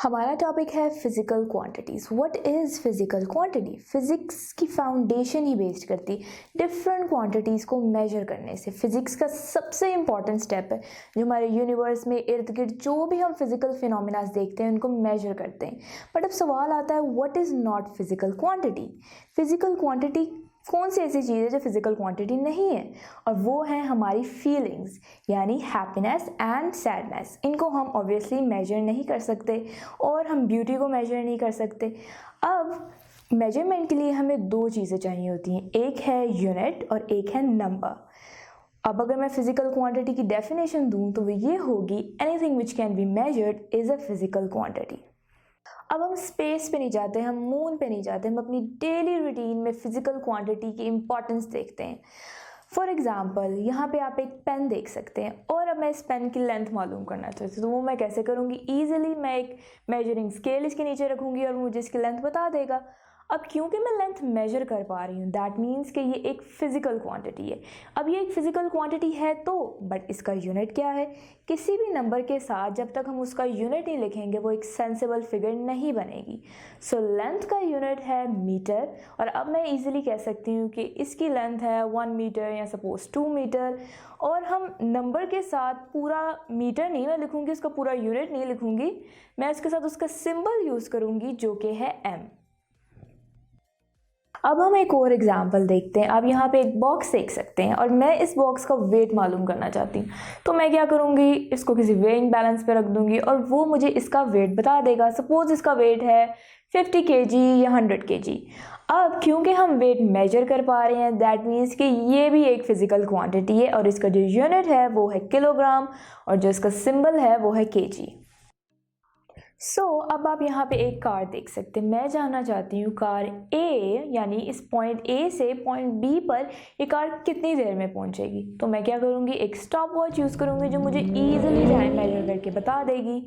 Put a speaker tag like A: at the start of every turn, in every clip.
A: हमारा टॉपिक है physical quantities. What is physical quantity? Physics की फाउंडेशन ही बेस्ड करती डिफरेंट क्वांटिटीज़ को मेजर करने से। फिजिक्स का सबसे इम्पॉर्टेंट स्टेप है जो हमारे यूनिवर्स में इर्द गिर्द जो भी हम फिजिकल फिनोमिना देखते हैं उनको मेजर करते हैं। बट अब सवाल आता है what is not physical quantity? Physical quantity कौन सी ऐसी चीज़ है जो फिजिकल क्वांटिटी नहीं है? और वो है हमारी फीलिंग्स, यानी हैप्पीनेस एंड सैडनेस। इनको हम ऑब्वियसली मेजर नहीं कर सकते और हम ब्यूटी को मेजर नहीं कर सकते। अब मेजरमेंट के लिए हमें दो चीज़ें चाहिए होती हैं, एक है यूनिट और एक है नंबर। अब अगर मैं फिजिकल क्वांटिटी की डेफिनेशन दूं तो वो ये होगी, anything which can be measured is a physical quantity. अब हम स्पेस पे नहीं जाते, हम मून पे नहीं जाते, हम अपनी डेली रूटीन में फिजिकल क्वांटिटी की इम्पॉर्टेंस देखते हैं। फॉर एग्जाम्पल यहाँ पे आप एक पेन देख सकते हैं और अब मैं इस पेन की लेंथ मालूम करना चाहती हूँ, तो वो मैं कैसे करूँगी? ईजिली मैं एक मेजरिंग स्केल इसके नीचे रखूँगी और मुझे इसकी लेंथ बता देगा। अब क्योंकि मैं लेंथ मेजर कर पा रही हूँ, दैट मीन्स कि ये एक फिजिकल क्वांटिटी है। अब ये एक फिजिकल क्वांटिटी है तो बट इसका यूनिट क्या है? किसी भी नंबर के साथ जब तक हम उसका यूनिट नहीं लिखेंगे वो एक सेंसिबल फिगर नहीं बनेगी। सो लेंथ का यूनिट है मीटर। और अब मैं इजीली कह सकती हूँ कि इसकी लेंथ है 1 मीटर या सपोज 2 मीटर। और हम नंबर के साथ पूरा मीटर नहीं मैं लिखूँगी, उसका पूरा यूनिट नहीं लिखूँगी, मैं इसके साथ उसका सिंबल यूज़ करूँगी जो कि है m। अब हम एक और एग्जाम्पल देखते हैं। आप यहाँ पे एक बॉक्स देख सकते हैं और मैं इस बॉक्स का वेट मालूम करना चाहती हूँ, तो मैं क्या करूँगी? इसको किसी वेइंग बैलेंस पे रख दूँगी और वो मुझे इसका वेट बता देगा। सपोज इसका वेट है 50 kg या 100 kg। अब क्योंकि हम वेट मेजर कर पा रहे हैं, दैट मीन्स कि ये भी एक फिजिकल क्वांटिटी है और इसका जो यूनिट है वो है किलोग्राम और जो इसका सिंबल है वो है kg। अब आप यहाँ पे एक कार देख सकते हैं। मैं जानना चाहती हूँ कार ए, यानी इस पॉइंट ए से पॉइंट बी पर ये कार कितनी देर में पहुँचेगी। तो मैं क्या करूँगी? एक स्टॉप वॉच यूज़ करूँगी जो मुझे ईजिली टाइम मेजर करके बता देगी।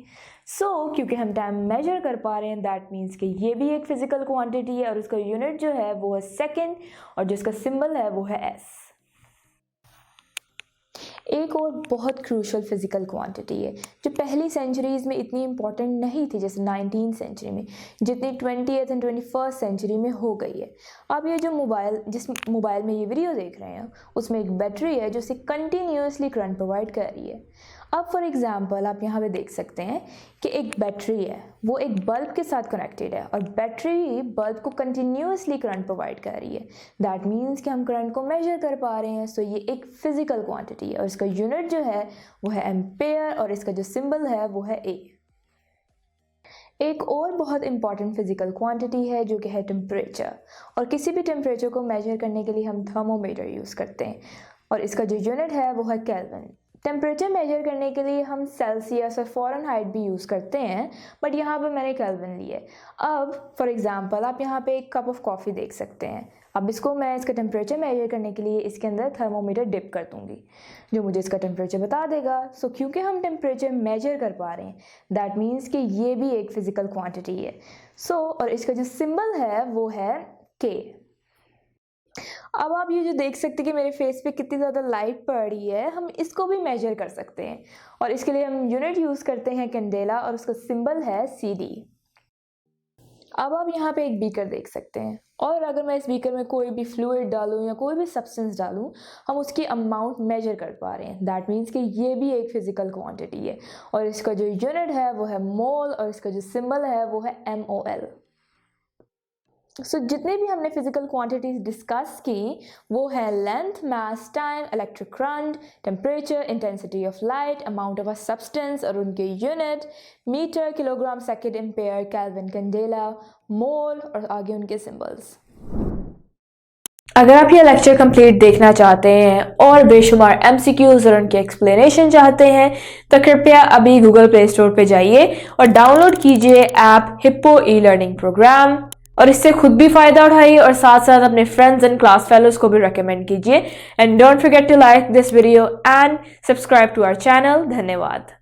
A: क्योंकि हम टाइम मेजर कर पा रहे हैं, दैट मीन्स कि ये भी एक फिजिकल क्वांटिटी है और उसका यूनिट जो है वो है सेकेंड और जिसका सिंबल है वो है एस। एक और बहुत क्रूशल फिजिकल क्वांटिटी है जो पहली सेंचुरीज़ में इतनी इंपॉर्टेंट नहीं थी, जैसे 19th सेंचुरी में, जितनी 20th एंड 21st सेंचुरी में हो गई है। अब ये जो जिस मोबाइल में ये वीडियो देख रहे हैं उसमें एक बैटरी है जो इसे कंटिन्यूसली करंट प्रोवाइड कर रही है। अब फॉर एग्जांपल आप यहाँ पे देख सकते हैं कि एक बैटरी है, वो एक बल्ब के साथ कनेक्टेड है और बैटरी बल्ब को कंटिन्यूसली करंट प्रोवाइड कर रही है। दैट मीन्स कि हम करंट को मेजर कर पा रहे हैं। ये एक फिजिकल क्वांटिटी है और इसका यूनिट जो है वो है एम्पेयर और इसका जो सिंबल है वो है ए। एक और बहुत इंपॉर्टेंट फिजिकल क्वांटिटी है जो कि है टेम्परेचर। और किसी भी टेम्परेचर को मेजर करने के लिए हम थर्मोमीटर यूज़ करते हैं और इसका जो यूनिट है वो है केल्विन। टेम्परेचर मेजर करने के लिए हम सेल्सियस और फ़ारेनहाइट भी यूज़ करते हैं, बट यहाँ पे मैंने केल्विन ली है। अब फॉर एग्जांपल आप यहाँ पे एक कप ऑफ कॉफ़ी देख सकते हैं। अब इसको मैं इसका टेम्परेचर मेजर करने के लिए इसके अंदर थर्मोमीटर डिप कर दूँगी जो मुझे इसका टेम्परेचर बता देगा। क्योंकि हम टेम्परेचर मेजर कर पा रहे हैं, दैट मीन्स कि ये भी एक फिजिकल क्वान्टिटी है। और इसका जो सिंबल है वो है के। अब आप ये जो देख सकते हैं कि मेरे फेस पे कितनी ज़्यादा लाइट पड़ रही है, हम इसको भी मेजर कर सकते हैं और इसके लिए हम यूनिट यूज़ करते हैं कैंडेला और उसका सिंबल है CD। अब आप यहाँ पे एक बीकर देख सकते हैं और अगर मैं इस बीकर में कोई भी फ्लूइड डालूँ या कोई भी सब्सटेंस डालूँ, हम उसकी अमाउंट मेजर कर पा रहे हैं। दैट मीन्स कि ये भी एक फिजिकल क्वांटिटी है और इसका जो यूनिट है वो है मोल और इसका जो सिंबल है वो है MOL। जितने भी हमने फिजिकल क्वांटिटीज डिस्कस की वो है length, mass, time, electric current, temperature, intensity of light, amount of a substance और उनके unit, metre, kilogram, second, ampere, kelvin, candela, mole और आगे उनके सिंबल्स। अगर आप ये लेक्चर कंप्लीट देखना चाहते हैं और बेशुमार MCQs और उनके एक्सप्लेनेशन चाहते हैं तो कृपया अभी गूगल प्ले स्टोर पे जाइए और डाउनलोड कीजिए ऐप हिप्पो ई-लर्निंग प्रोग्राम और इससे खुद भी फायदा उठाइए और साथ साथ अपने फ्रेंड्स एंड क्लास फेलोज को भी रेकमेंड कीजिए। And don't forget to like this video and subscribe to our channel. धन्यवाद।